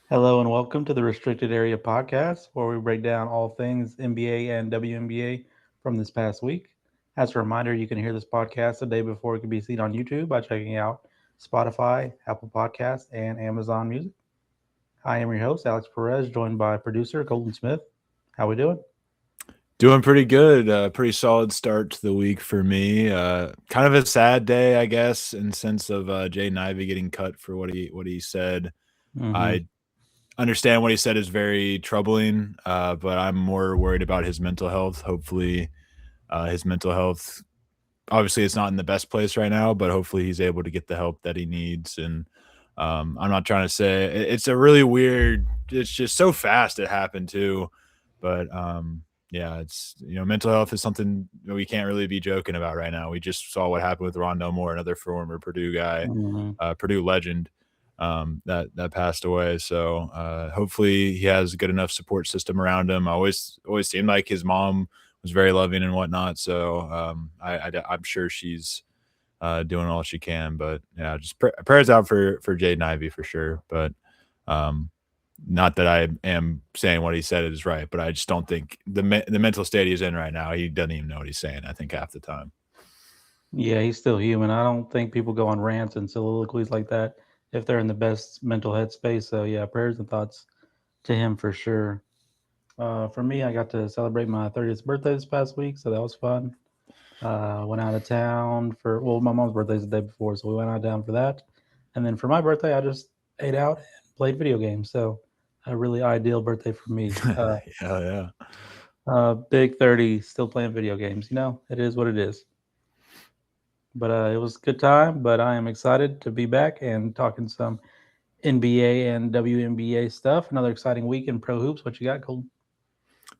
Hello and welcome to the Restricted Area Podcast, where we break down all things NBA and WNBA from this past week. As a reminder, you can hear this podcast the day before it can be seen on YouTube by checking out Spotify, Apple Podcasts, and Amazon Music. I am your host, Alex Perez, joined by producer Colton Smith. How we doing? Doing pretty good. Pretty solid start to the week for me. Kind of a sad day, I guess, in sense of Jaden Ivey getting cut for what he said. Mm-hmm. I understand what he said is very troubling, but I'm more worried about his mental health. Hopefully, his mental health. Obviously, it's not in the best place right now, but hopefully, he's able to get the help that he needs. And I'm not trying to say it's a really weird. It's just so fast it happened too, but yeah, it's mental health is something we can't really be joking about right now. We just saw what happened with Rondell Moore, another former Purdue guy, Mm-hmm. Purdue legend, that passed away. So hopefully he has a good enough support system around him. I always seemed like his mom was very loving and whatnot. So I'm sure she's doing all she can. But yeah, just prayers out for Jaden Ivey for sure. But um, not that I am saying what he said is right, but I just don't think the mental state he's in right now. He doesn't even know what he's saying. I think half the time. Yeah, he's still human. I don't think people go on rants and soliloquies like that if they're in the best mental headspace. So, yeah, prayers and thoughts to him for sure. For me, I got to celebrate my 30th birthday this past week, so that was fun. Went out of town for, well, my mom's birthday's the day before, so we went out of town for that. And then for my birthday, I just ate out and played video games. So a really ideal birthday for me. Yeah, yeah. Big 30, still playing video games. It is what it is. But it was a good time. But I am excited to be back and talking some NBA and WNBA stuff. Another exciting week in pro hoops. What you got, Cole?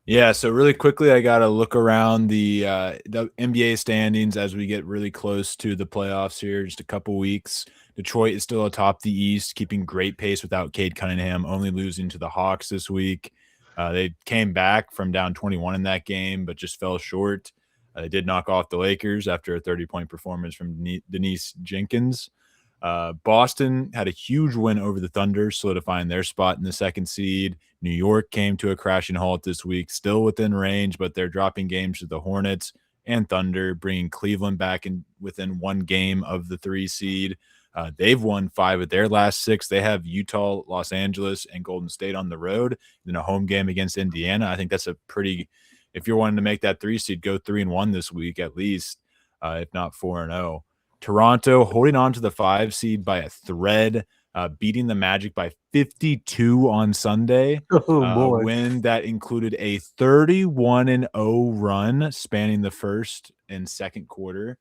Yeah, so really quickly, I got to look around the NBA standings as we get really close to the playoffs here, just a couple weeks. Detroit is still atop the East, keeping great pace without Cade Cunningham, only losing to the Hawks this week. They came back from down 21 in that game, but just fell short. They did knock off the Lakers after a 30-point performance from Denise Jenkins. Boston had a huge win over the Thunder, solidifying their spot in the second seed. New York came to a crashing halt this week, still within range, but they're dropping games to the Hornets and Thunder, bringing Cleveland back in within one game of the 3 seed. They've won 5 of their last 6. They have Utah, Los Angeles, and Golden State on the road in a home game against Indiana. I think that's a pretty, if you're wanting to make that 3 seed, go 3-1 this week at least, if not 4-0. Toronto holding on to the 5 seed by a thread, beating the Magic by 52 on Sunday. Oh, A boy. win that included a 31-0 run spanning the first and second quarter.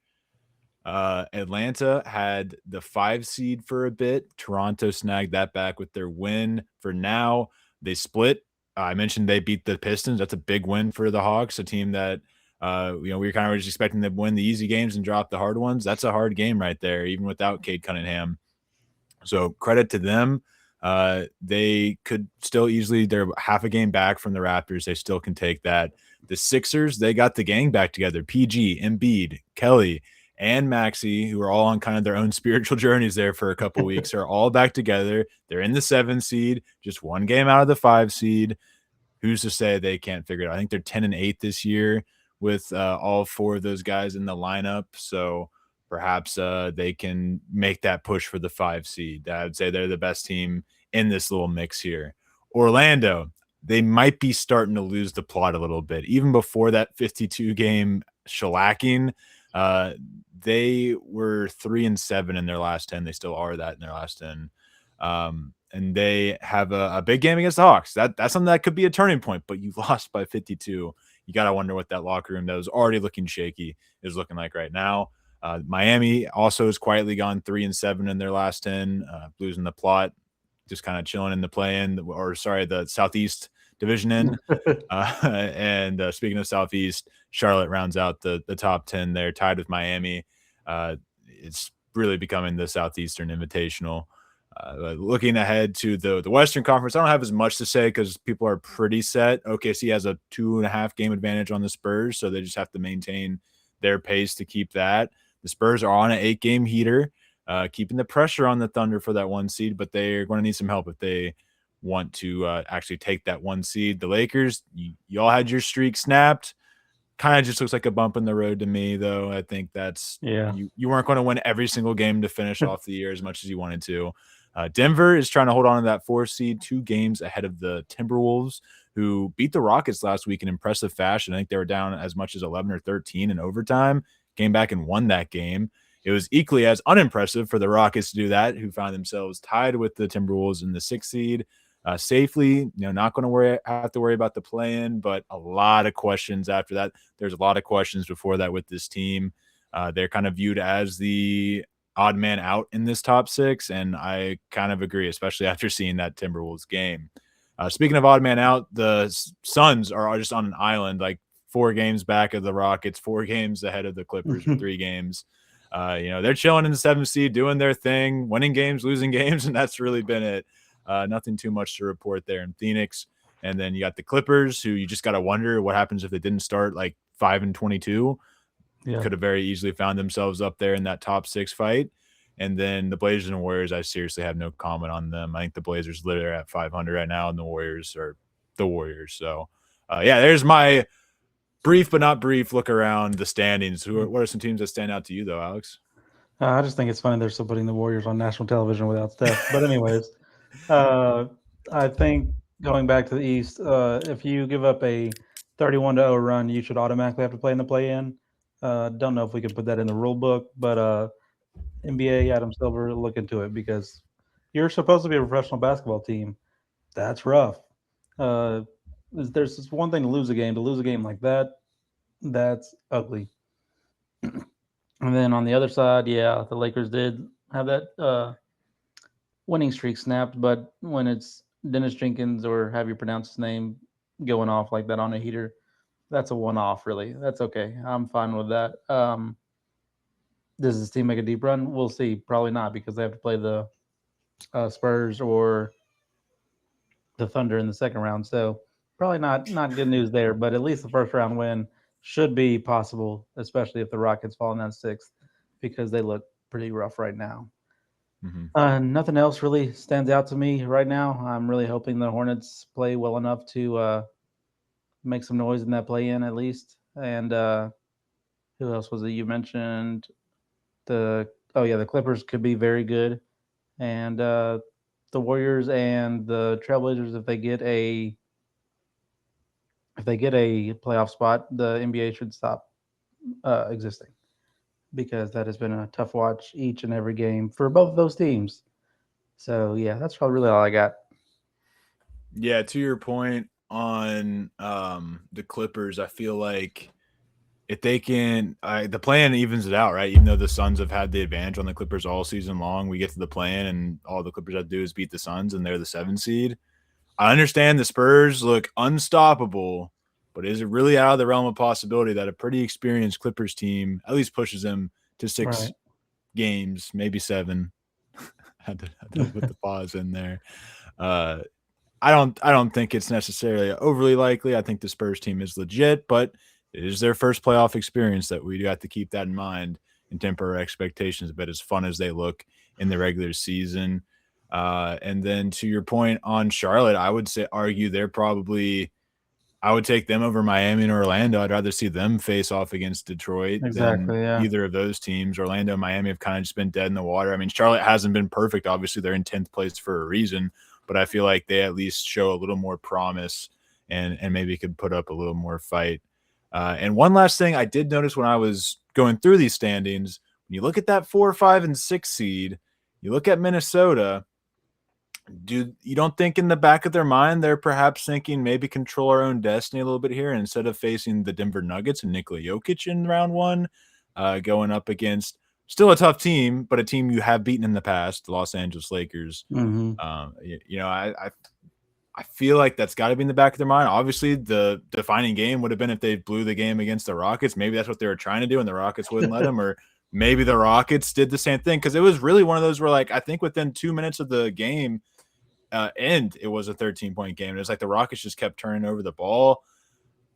Atlanta had the 5 seed for a bit. Toronto snagged that back with their win. For now, they split. I mentioned they beat the Pistons. That's a big win for the Hawks, a team that we were kind of just expecting them to win the easy games and drop the hard ones. That's a hard game right there, even without Cade Cunningham. So credit to them. They could still easily, they're half a game back from the Raptors. They still can take that. The Sixers, they got the gang back together. PG, Embiid, Kelly, and Maxey, who are all on kind of their own spiritual journeys there for a couple weeks, are all back together. They're in the 7 seed, just one game out of the 5 seed. Who's to say they can't figure it out? I think they're 10-8 this year with all 4 of those guys in the lineup. So perhaps they can make that push for the 5 seed. I would say they're the best team in this little mix here. Orlando, they might be starting to lose the plot a little bit. Even before that 52 game shellacking, uh, they were 3-7 in their last 10. They still are that in their last 10. And they have a big game against the Hawks. That's something that could be a turning point, but you lost by 52. You got to wonder what that locker room that was already looking shaky is looking like right now. Miami also has quietly gone 3-7 in their last 10, losing the plot, just kind of chilling in the play-in, or sorry, the Southeast Division in. And speaking of Southeast, Charlotte rounds out the top 10 there, tied with Miami. It's really becoming the Southeastern Invitational. Looking ahead to the Western Conference, I don't have as much to say because people are pretty set. OKC has a 2.5 game advantage on the Spurs, so they just have to maintain their pace to keep that. The Spurs are on an 8-game heater, keeping the pressure on the Thunder for that 1 seed, but they're going to need some help if they want to actually take that 1 seed. The Lakers, you all had your streak snapped. Kind of just looks like a bump in the road to me, though. I think that's Yeah. you weren't going to win every single game to finish off the year as much as you wanted to. Denver is trying to hold on to that 4 seed, 2 games ahead of the Timberwolves, who beat the Rockets last week in impressive fashion. I think they were down as much as 11 or 13 in overtime, came back and won that game. It was equally as unimpressive for the Rockets to do that, who found themselves tied with the Timberwolves in the 6th seed. Safely, not going to have to worry about the play-in, but a lot of questions after that. There's a lot of questions before that with this team. They're kind of viewed as the odd man out in this top 6, and I kind of agree, especially after seeing that Timberwolves game. Speaking of odd man out, the Suns are just on an island, like 4 games back of the Rockets, 4 games ahead of the Clippers, or 3 games. They're chilling in the 7th seed, doing their thing, winning games, losing games, and that's really been it. Nothing too much to report there in Phoenix. And then you got the Clippers, who you just got to wonder what happens if they didn't start like 5-22. Yeah. Could have very easily found themselves up there in that top 6 fight. And then the Blazers and Warriors, I seriously have no comment on them. I think the Blazers literally are at 500 right now, and the Warriors are the Warriors. So, there's my brief but not brief look around the standings. What are some teams that stand out to you, though, Alex? I just think it's funny they're still putting the Warriors on national television without Steph. But anyways, I think going back to the East, if you give up a 31-0 run, you should automatically have to play in the play-in. Don't know if we can put that in the rule book, but NBA, Adam Silver, look into it because you're supposed to be a professional basketball team. That's rough. There's just one thing to lose a game. To lose a game like that, that's ugly. And then on the other side, yeah, the Lakers did have that winning streak snapped, but when it's Dennis Jenkins or have you pronounce his name going off like that on a heater, that's a one-off. Really, that's okay. I'm fine with that. Does this team make a deep run? We'll see. Probably not because they have to play the Spurs or the Thunder in the second round. So probably not good news there. But at least the first round win should be possible, especially if the Rockets fall in that 6th, because they look pretty rough right now. Nothing else really stands out to me right now. I'm really hoping the Hornets play well enough to make some noise in that play-in at least. And who else was it you mentioned? The Clippers could be very good, and the Warriors and the Trailblazers, if they get a playoff spot, the NBA should stop existing because that has been a tough watch each and every game for both of those teams. So yeah, that's probably really all I got. Yeah, to your point on the Clippers, I feel like if they can, the plan evens it out, right? Even though the Suns have had the advantage on the Clippers all season long, we get to the plan and all the Clippers have to do is beat the Suns, and they're the 7 seed. I understand the Spurs look unstoppable, but is it really out of the realm of possibility that a pretty experienced Clippers team at least pushes them to 6 games, maybe 7? had to put the pause in there. I don't think it's necessarily overly likely. I think the Spurs team is legit, but it is their first playoff experience that we do have to keep that in mind and temper our expectations. But as fun as they look in the regular season, and then to your point on Charlotte, I would argue they're probably. I would take them over Miami and Orlando. I'd rather see them face off against Detroit than either of those teams. Orlando and Miami have kind of just been dead in the water. I mean, Charlotte hasn't been perfect. Obviously, they're in 10th place for a reason, but I feel like they at least show a little more promise and maybe could put up a little more fight. And one last thing I did notice when I was going through these standings, when you look at that 4, 5, and 6 seed, you look at Minnesota. You don't think in the back of their mind they're perhaps thinking maybe control our own destiny a little bit here, and instead of facing the Denver Nuggets and Nikola Jokic in round 1, going up against still a tough team, but a team you have beaten in the past, the Los Angeles Lakers. I feel like that's got to be in the back of their mind. Obviously, the defining game would have been if they blew the game against the Rockets. Maybe that's what they were trying to do, and the Rockets wouldn't let them, or maybe the Rockets did the same thing, because it was really one of those where, like, I think within 2 minutes of the game end, it was a 13-point game. It was like the Rockets just kept turning over the ball.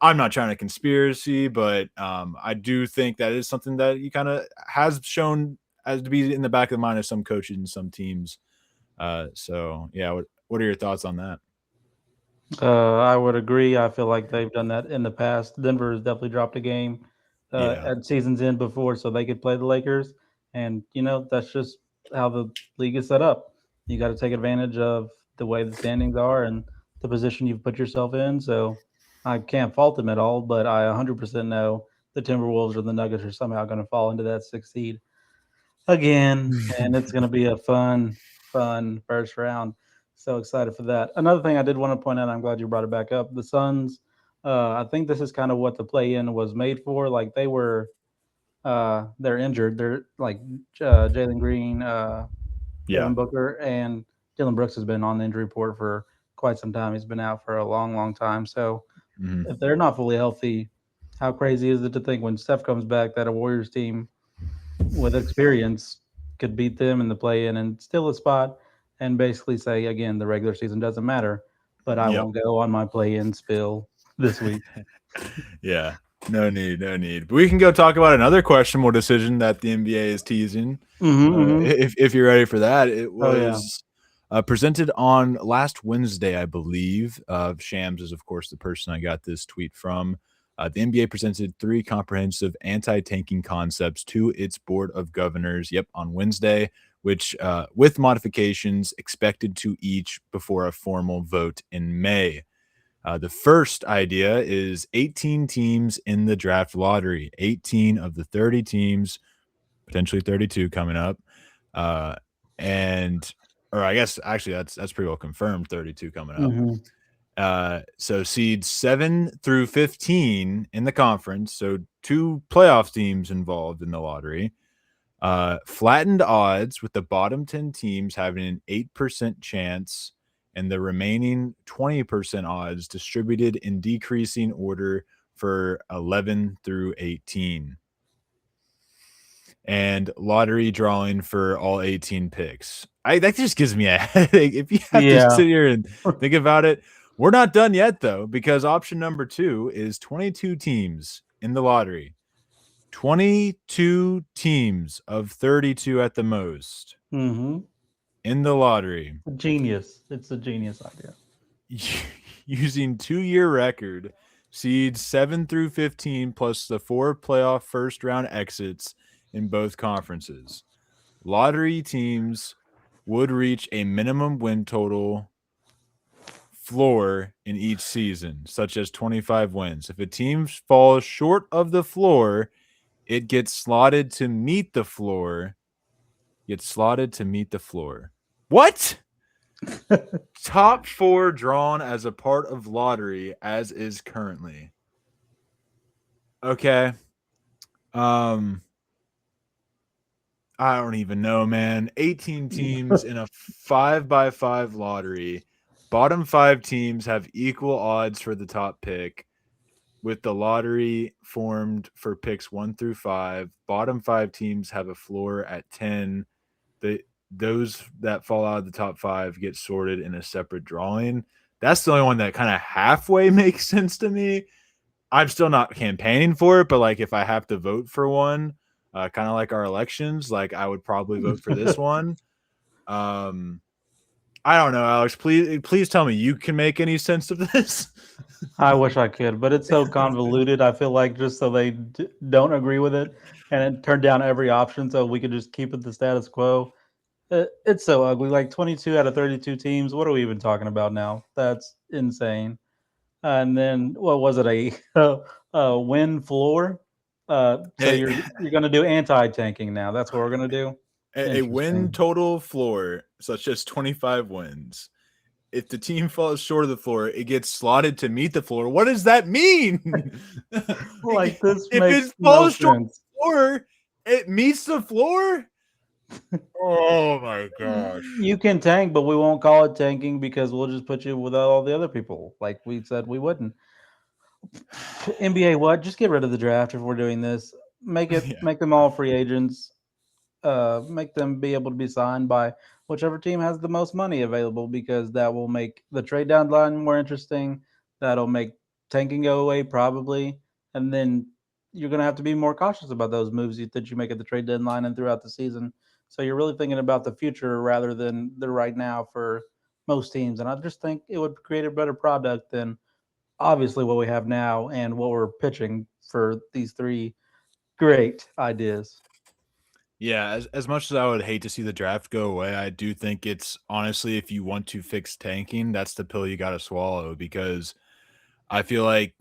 I'm not trying to conspiracy, but I do think that is something that you kind of has shown as to be in the back of the mind of some coaches and some teams. So yeah, What are your thoughts on that? I would agree. I feel like they've done that in the past. Denver has definitely dropped a game Yeah. at season's end before, so they could play the Lakers. And that's just how the league is set up. You got to take advantage of the way the standings are and the position you've put yourself in. So I can't fault them at all, but I 100% know the Timberwolves or the Nuggets are somehow going to fall into that sixth seed again, and it's going to be a fun first round. So excited for that. Another thing I did want to point out, I'm glad you brought it back up. The Suns, I think this is kind of what the play-in was made for. Like they're injured. They're like Jalen Green, Yeah. Devin Booker, and Dylan Brooks has been on the injury report for quite some time. He's been out for a long time. So Mhm. if they're not fully healthy, how crazy is it to think when Steph comes back that a Warriors team with experience could beat them in the play in and steal a spot and basically say again the regular season doesn't matter, but I Yep. won't go on my play in spill this week. Yeah. No need, no need. But we can go talk about another questionable decision that the NBA is teasing. Mm-hmm. If you're ready for that, it Oh yeah. was presented on last Wednesday, I believe. Shams is, of course, the person I got this tweet from. The NBA presented 3 comprehensive anti-tanking concepts to its board of governors. Yep, on Wednesday, which with modifications expected to each before a formal vote in May. The first idea is 18 teams in the draft lottery. 18 of the 30 teams, potentially 32 coming up. Uh, and or I guess actually that's pretty well confirmed, 32 coming up. Mm-hmm. So seeds 7 through 15 in the conference, so 2 playoff teams involved in the lottery. Flattened odds with the bottom 10 teams having an 8% chance and the remaining 20% odds distributed in decreasing order for 11 through 18. And lottery drawing for all 18 picks. That just gives me a headache. If you have to Yeah. sit here and think about it, we're not done yet, though, because option number 2 is 22 teams in the lottery. 22 teams of 32 at the most Mm-hmm. in the lottery Genius. It's a genius idea. using 2-year record, seeds 7 through 15 plus the 4 playoff first round exits in both conferences. Lottery teams would reach a minimum win total floor in each season, such as 25 wins. If a team falls short of the floor, it gets slotted to meet the floor. What? Top 4 drawn as a part of lottery, as is currently. Okay. I don't even know, man. 18 teams in a 5x5 lottery. Bottom 5 teams have equal odds for the top pick, with the lottery formed for picks 1 through 5. Bottom 5 teams have a floor at 10. Those that fall out of the top 5 get sorted in a separate drawing. That's the only one that kind of halfway makes sense to me. I'm still not campaigning for it, but like if I have to vote for one, kind of like our elections, like I would probably vote for this one. I don't know, Alex. Please tell me you can make any sense of this. I wish I could, but it's so convoluted. I feel like just so they don't agree with it and it turned down every option so we could just keep it the status quo. It's so ugly. Like 22 out of 32 teams. What are we even talking about now? That's insane. And then what was it? A win floor. So a, you're going to do anti-tanking now. That's what we're going to do. a win Interesting. total floor, such as 25 wins. If the team falls short of the floor, it gets slotted to meet the floor. What does that mean? Like this If makes it no falls short of sense. the floor, it meets the floor? Oh my gosh. You can tank, but we won't call it tanking because we'll just put you with all the other people, like we said we wouldn't. NBA, what? Just get rid of the draft if we're doing this. Yeah. Make them all free agents. Make them be able to be signed by whichever team has the most money available because that will make the trade deadline more interesting. That'll make tanking go away probably, and then you're going to have to be more cautious about those moves that you make at the trade deadline and throughout the season. So you're really thinking about the future rather than the right now for most teams, and I just think it would create a better product than obviously what we have now and what we're pitching for these three great ideas. Yeah, as much as I would hate to see the draft go away, I do think it's honestly, if you want to fix tanking, that's the pill you got to swallow because I feel like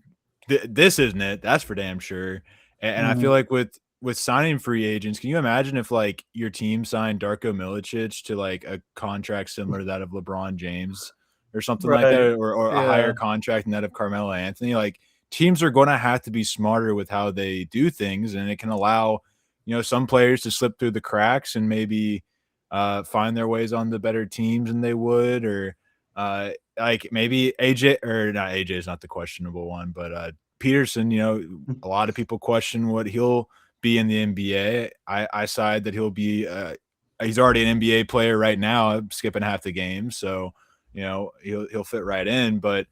this isn't it. That's for damn sure. And I feel Mhm. like with signing free agents, can you imagine if like your team signed Darko Milicic to like a contract similar to that of LeBron James or something like Right. that, or a Yeah. higher contract than that of Carmelo Anthony? Like teams are going to have to be smarter with how they do things, and it can allow some players to slip through the cracks and maybe find their ways on the better teams than they would, or like maybe AJ or not AJ is not the questionable one, but Peterson, a lot of people question what he'll be in the NBA. I side that he'll be he's already an NBA player right now, skipping half the game, so he'll fit right in. But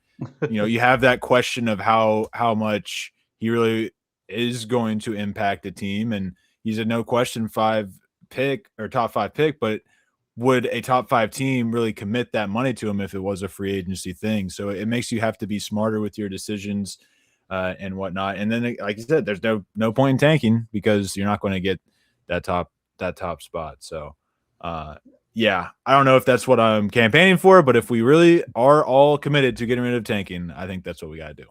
you have that question of how much he really is going to impact the team, and he's a no question top five pick, but would a top five team really commit that money to him if it was a free agency thing? So it makes you have to be smarter with your decisions and whatnot. And then, like you said, there's no point in tanking because you're not going to get that top spot. So, yeah, I don't know if that's what I'm campaigning for, but if we really are all committed to getting rid of tanking, I think that's what we got to do.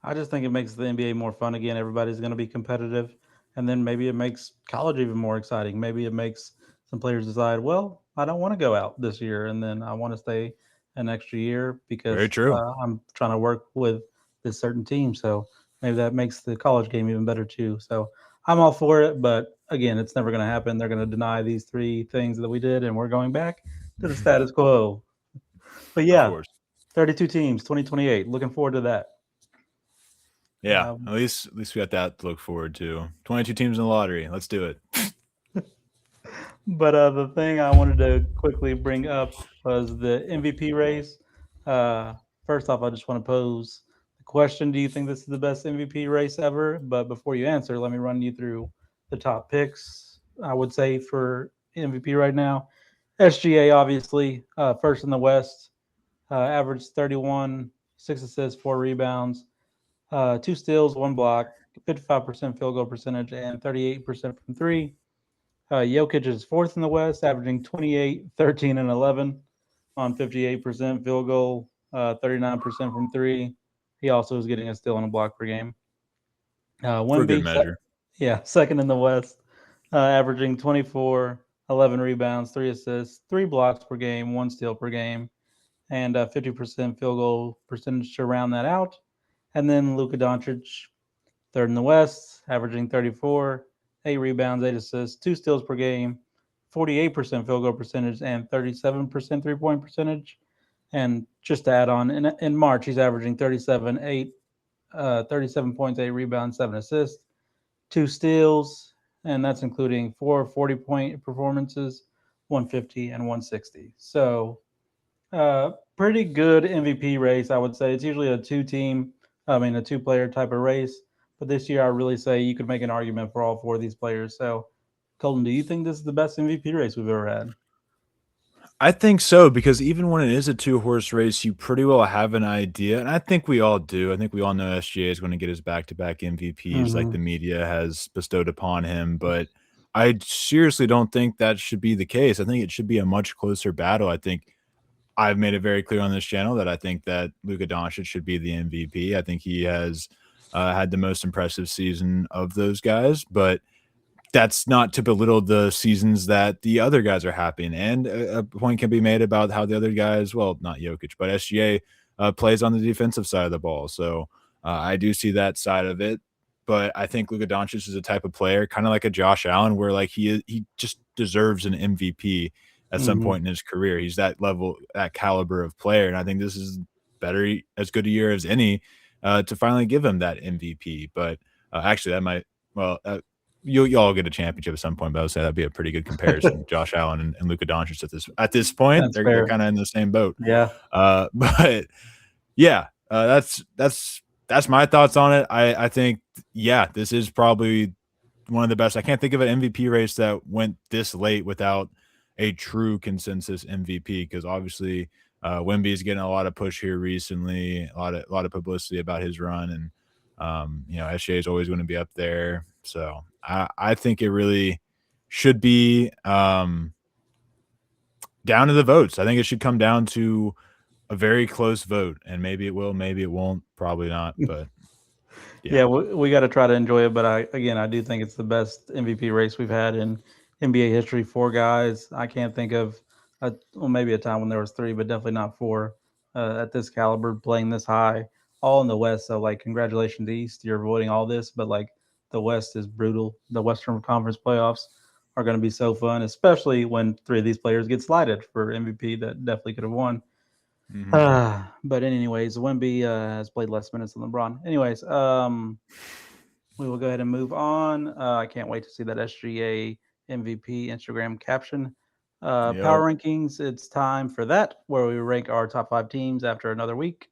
I just think it makes the NBA more fun again. Everybody's going to be competitive, and then maybe it makes college even more exciting. Maybe it makes some players decide, well, I don't want to go out this year, and then I want to stay an extra year Very because true. I'm trying to work with this certain team. So maybe that makes the college game even better too. So I'm all for it, but again, it's never going to happen. They're going to deny these three things that we did, and we're going back to the status quo. But Of yeah, course. 32 teams, 2028. Looking forward to that. Yeah, Um, at least we got that to look forward to. 22 teams in the lottery. Let's do it. But the thing I wanted to quickly bring up was the MVP race. Uh, First off, I just want to pose the question: do you think this is the best MVP race ever? But before you answer, let me run you through the top picks. I would say for MVP right now, SGA obviously first in the West, averaged 31, 6 assists, 4 rebounds, 2 steals, 1 block, 55% field goal percentage, and 38% from three. Jokic is fourth in the West, averaging 28, 13, and 11 on 58% field goal, 39% from three. He also is getting a steal and a block per game. For good Wemby, measure. yeah, second in the West, averaging 24, 11 rebounds, 3 assists, 3 blocks per game, 1 steal per game, and 50% field goal percentage to round that out. And then Luka Doncic, third in the West, averaging 34, 8 rebounds, 8 assists, 2 steals per game, 48% field goal percentage, and 37% 3 point percentage. And just to add on, in March, he's averaging 37 points, 8 rebounds, 7 assists, 2 steals, and that's including 4 40-point performances, 150 and 160. So, pretty good MVP race, I would say. It's usually a two-player type of race. But this year, I really say you could make an argument for all four of these players. So, Colton, do you think this is the best MVP race we've ever had? I think so because even when it is a two-horse race, you pretty well have an idea, and I think we all do. I think we all know SGA is going to get his back-to-back MVPs like Mm-hmm. the media has bestowed upon him, but I seriously don't think that should be the case. I think it should be a much closer battle. I think I've made it very clear on this channel that I think that Luka Doncic should be the MVP. I think he has had the most impressive season of those guys, but that's not to belittle the seasons that the other guys are having. And a point can be made about how the other guys, well, not Jokic, but SGA plays on the defensive side of the ball. So I do see that side of it. But I think Luka Doncic is a type of player, kind of like a Josh Allen, where like he just deserves an MVP at some Mm-hmm. point in his career. He's that level, that caliber of player, and I think this is better, as good a year as any, to finally give him that MVP. But actually, that might well, y'all get a championship at some point, but I would say that'd be a pretty good comparison. Josh Allen and Luka Doncic at this point, That's they're fair. kind of in the same boat. Yeah. But yeah, that's my thoughts on it. I think yeah, this is probably one of the best. I can't think of an MVP race that went this late without a true consensus MVP because obviously Wemby is getting a lot of push here recently, a lot of publicity about his run, and SGA is always going to be up there. So I think it really should be down to the votes. I think it should come down to a very close vote, and maybe it will, maybe it won't, probably not, but yeah, we got to try to enjoy it. But I do think it's the best MVP race we've had in NBA history. 4 guys. I can't think of, maybe a time when there was 3, but definitely not 4 at this caliber playing this high, all in the West. So like, congratulations East, you're avoiding all this. But like, the West is brutal. The Western Conference playoffs are going to be so fun, especially when 3 of these players get slided for MVP that definitely could have won. But anyways, Wemby has played less minutes than LeBron. Anyways, we will go ahead and move on. I can't wait to see that SGA MVP Instagram caption. Power rankings. It's time for that, where we rank our top 5 teams after another week.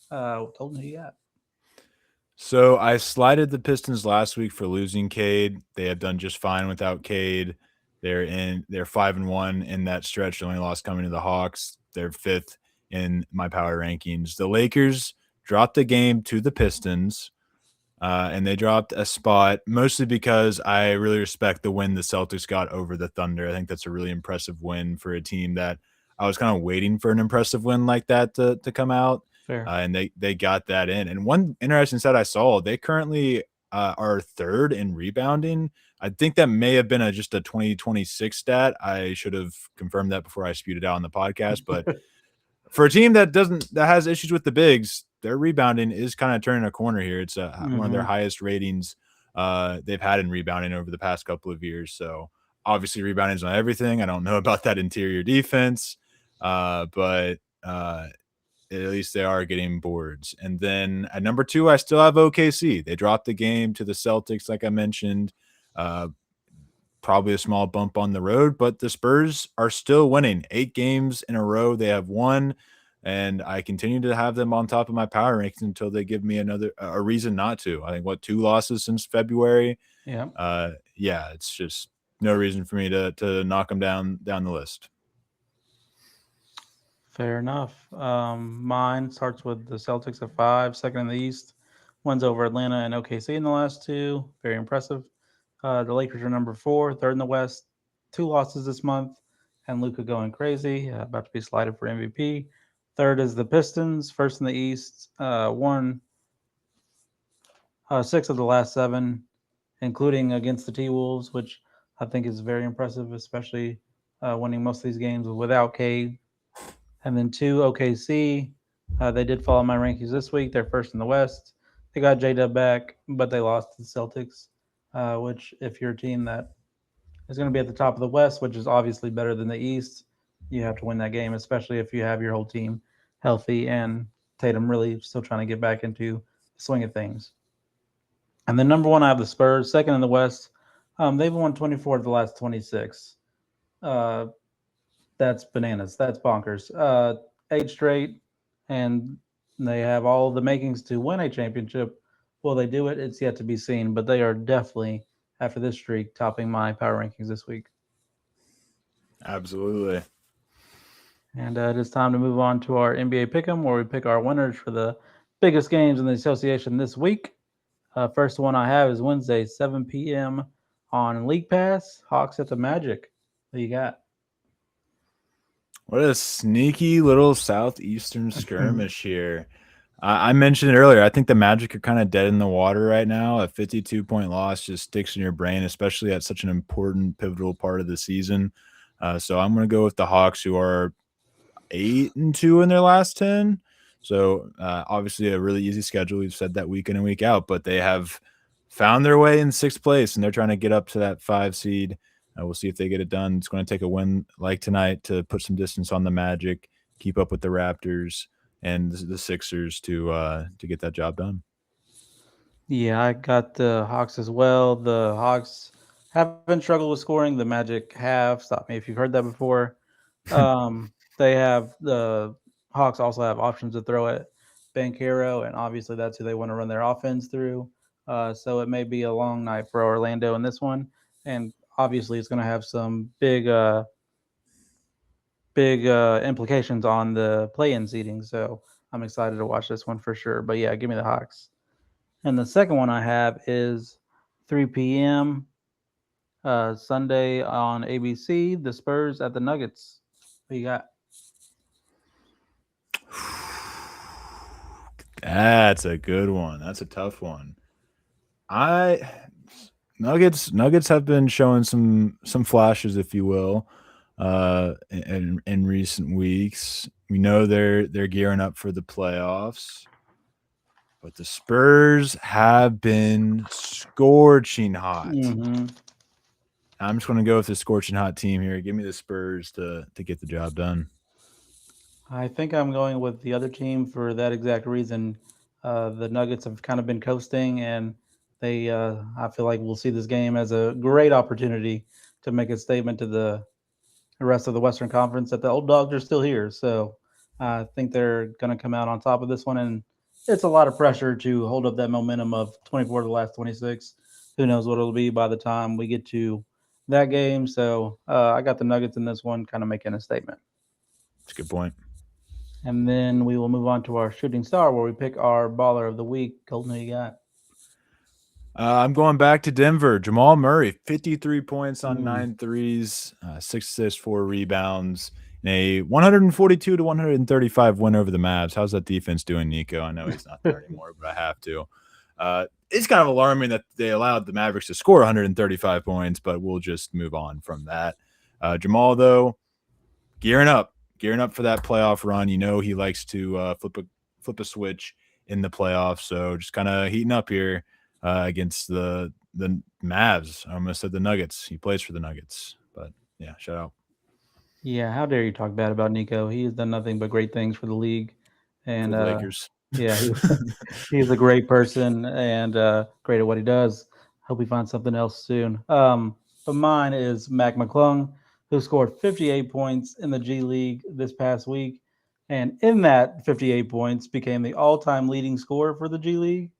Told me who you got. So I slided the Pistons last week for losing Cade. They have done just fine without Cade. They're 5-1 in that stretch. The only loss coming to the Hawks. They're 5th in my power rankings. The Lakers dropped the game to the Pistons, and they dropped a spot mostly because I really respect the win the Celtics got over the Thunder. I think that's a really impressive win for a team that I was kind of waiting for an impressive win like that to come out. Fair. And they got that in. And one interesting stat I saw, they currently are 3rd in rebounding. I think that may have been just a 2026 stat. I should have confirmed that before I spewed it out on the podcast. But for a team that has issues with the bigs, their rebounding is kind of turning a corner here. It's one of their highest ratings they've had in rebounding over the past couple of years. So obviously rebounding is not everything. I don't know about that interior defense, but at least they are getting boards. And then at number 2, I still have OKC. They dropped the game to the Celtics, like I mentioned. Probably a small bump on the road, but the Spurs are still winning 8 games in a row. They have won, and I continue to have them on top of my power rankings until they give me a reason not to. I think 2 losses since February. Yeah. It's just no reason for me to knock them down the list. Fair enough. Mine starts with the Celtics at 5, second in the East. One's over Atlanta and OKC in the last 2. Very impressive. The Lakers are number 4, third in the West. 2 losses this month, and Luka going crazy, about to be slided for MVP. Third is the Pistons, first in the East. Won 6 of the last 7, including against the T-Wolves, which I think is very impressive, especially winning most of these games without Cade. And then 2, OKC. They did follow my rankings this week. They're first in the West. They got J-Dub back, but they lost to the Celtics, which if you're a team that is going to be at the top of the West, which is obviously better than the East, you have to win that game, especially if you have your whole team healthy and Tatum really still trying to get back into the swing of things. And then number 1, I have the Spurs, second in the West. They've won 24 of the last 26. That's bananas. That's bonkers. 8 straight, and they have all the makings to win a championship. Will they do it? It's yet to be seen, but they are definitely, after this streak, topping my power rankings this week. Absolutely. And it is time to move on to our NBA Pick'em, where we pick our winners for the biggest games in the association this week. First one I have is Wednesday, 7 p.m. on League Pass. Hawks at the Magic. What do you got? What a sneaky little Southeastern skirmish here. I mentioned it earlier. I think the Magic are kind of dead in the water right now. A 52-point loss just sticks in your brain, especially at such an important, pivotal part of the season. So I'm going to go with the Hawks, who are 8-2 in their last 10. So obviously a really easy schedule. We've said that week in and week out, but they have found their way in 6th place, and they're trying to get up to that 5 seed. We'll see if they get it done. It's going to take a win like tonight to put some distance on the Magic, keep up with the Raptors and the Sixers to get that job done. Yeah, I got the Hawks as well. The Hawks haven't struggled with scoring. The Magic have. Stop me if you've heard that before. They have the Hawks also have options to throw at Banchero, and obviously that's who they want to run their offense through. So it may be a long night for Orlando in this one, and obviously it's going to have some big big implications on the play-in seating. So I'm excited to watch this one for sure. But yeah, give me the Hawks. And the second one I have is 3 p.m. Sunday on ABC. The Spurs at the Nuggets. What you got? That's a good one. That's a tough one. I Nuggets have been showing some flashes, if you will, in recent weeks. We know they're gearing up for the playoffs, but the Spurs have been scorching hot. Mm-hmm. I'm just going to go with the scorching hot team here. Give me the Spurs to get the job done. I think I'm going with the other team for that exact reason. The Nuggets have kind of been coasting, and I feel like we'll see this game as a great opportunity to make a statement to the rest of the Western Conference that the old dogs are still here. So I think they're going to come out on top of this one, and it's a lot of pressure to hold up that momentum of 24 to the last 26. Who knows what it'll be by the time we get to that game? So I got the Nuggets in this one, kind of making a statement. That's a good point. And then we will move on to our shooting star where we pick our baller of the week. Colton, who you got? I'm going back to Denver. Jamal Murray, 53 points on Mm. 9 threes, 6 assists, 4 rebounds, and a 142 to 135 win over the Mavs. How's that defense doing, Nico? I know he's not there anymore, but I have to. It's kind of alarming that they allowed the Mavericks to score 135 points, but we'll just move on from that. Jamal, though, gearing up for that playoff run. You know he likes to flip a switch in the playoffs, so just kind of heating up here. Against the Mavs. I almost said the Nuggets. He plays for the Nuggets. But yeah, shout out. Yeah, how dare you talk bad about Nico? He has done nothing but great things for the league. And For the Lakers. yeah, he's a great person and great at what he does. Hope he finds something else soon. But mine is Mac McClung, who scored 58 points in the G League this past week. And in that 58 points became the all-time leading scorer for the G League.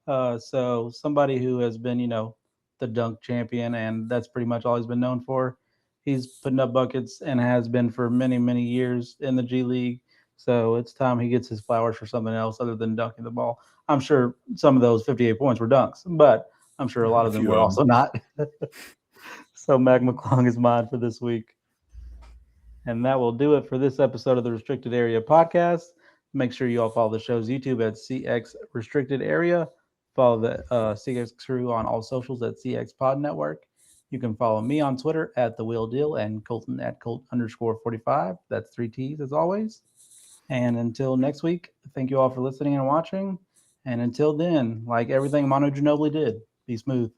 So somebody who has been, the dunk champion, and that's pretty much all he's been known for. He's putting up buckets and has been for many, many years in the G League. So it's time he gets his flowers for something else other than dunking the ball. I'm sure some of those 58 points were dunks, but I'm sure a lot of them were also not. So Mac McClung is mine for this week. And that will do it for this episode of the Restricted Area Podcast. Make sure you all follow the show's YouTube at CX Restricted Area. Follow the CX crew on all socials at CX Pod Network. You can follow me on Twitter at The Wheel Deal and Colton at Colt_45. That's 3 T's as always. And until next week, thank you all for listening and watching. And until then, like everything Manu Ginobili did, be smooth.